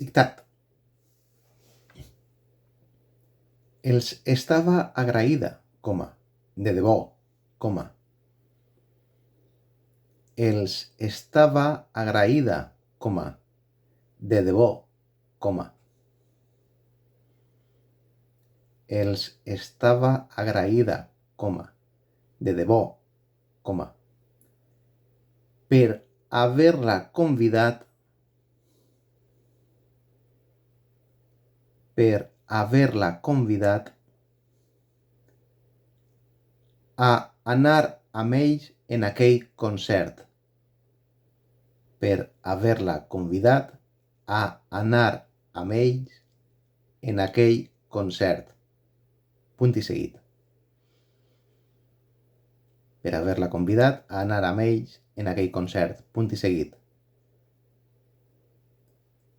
Dictat. Els estava agraïda, de debò, Els estava agraïda, de debò, Els estava agraïda, de debò, per haver-la convidat a anar amb ells en aquell concert. Per haver-la convidat a anar amb ells en aquell concert. Punt i seguit. Per haver-la convidat a anar amb ells en aquell concert. Punt i seguit.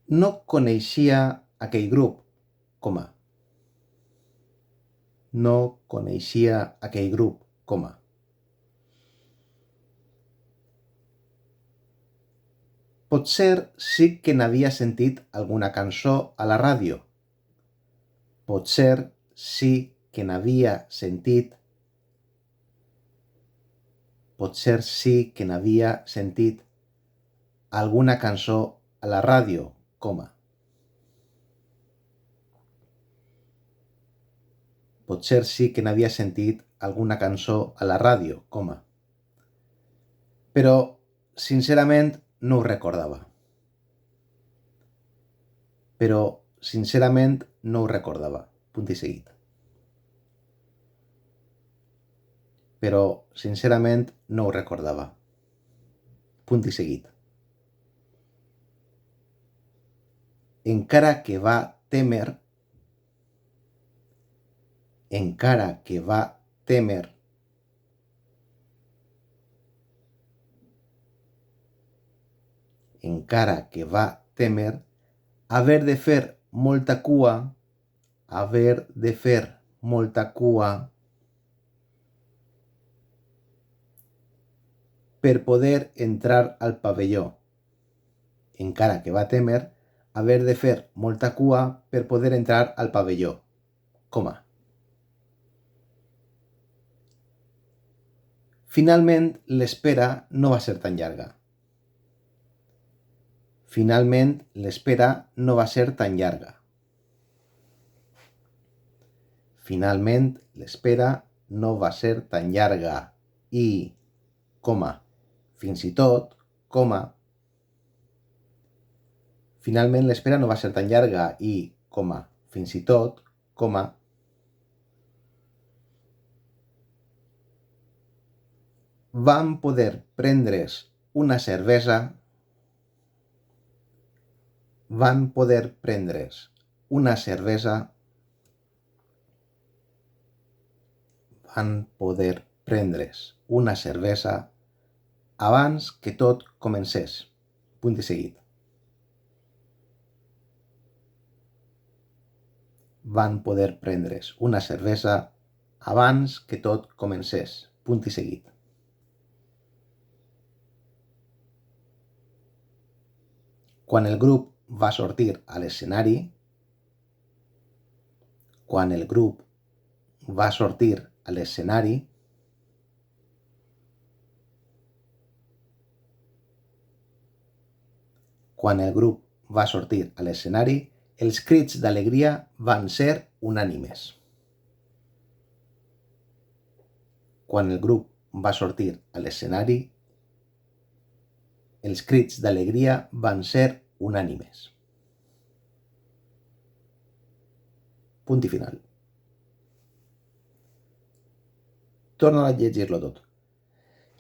No coneixia aquell grup, No coneixia aquell grup, Potser sí que n'havia sentit alguna cançó a la ràdio. Potser sí que n'havia sentit alguna cançó a la ràdio, Potser sí que n'havia sentit alguna cançó a la ràdio, Però, sincerament, no ho recordava. Punt i seguit. Però, sincerament, no ho recordava. Punt i seguit. Encara que va témer haver de fer molta cua per poder entrar al pavelló. Encara que va témer haver de fer molta cua per poder entrar al pavelló, Finalment, l'espera no va ser tan llarga. Finalment, l'espera no va ser tan llarga i, fins i tot, finalment l'espera no va ser tan llarga i, fins i tot, van poder prendre's una cervesa abans que tot comencés. Punt i seguit. Van poder prendre's una cervesa abans que tot comencés. Punt i seguit. Quan el grup va sortir a l'escenari, Quan el grup va sortir a l'escenari, els crits d'alegria van ser unànimes. Quan el grup va sortir a l'escenari, els crits d'alegria van ser unànimes. Punt i final. Torno a llegir-lo tot.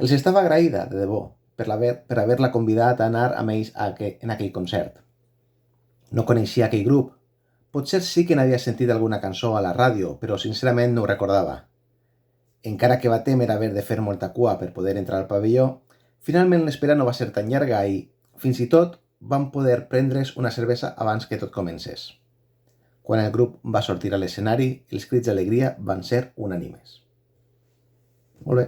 Els estava agraïda, de debò, per haver-la convidat a anar amb ells en aquell concert. No coneixia aquell grup. Potser sí que n'havia sentit alguna cançó a la ràdio, però sincerament no ho recordava. Encara que va témer haver de fer molta cua per poder entrar al pavelló, finalment l'espera no va ser tan llarga i, fins i tot, van poder prendre's una cervesa abans que tot comencés. Quan el grup va sortir a l'escenari, els crits d'alegria van ser unànimes. Molt bé.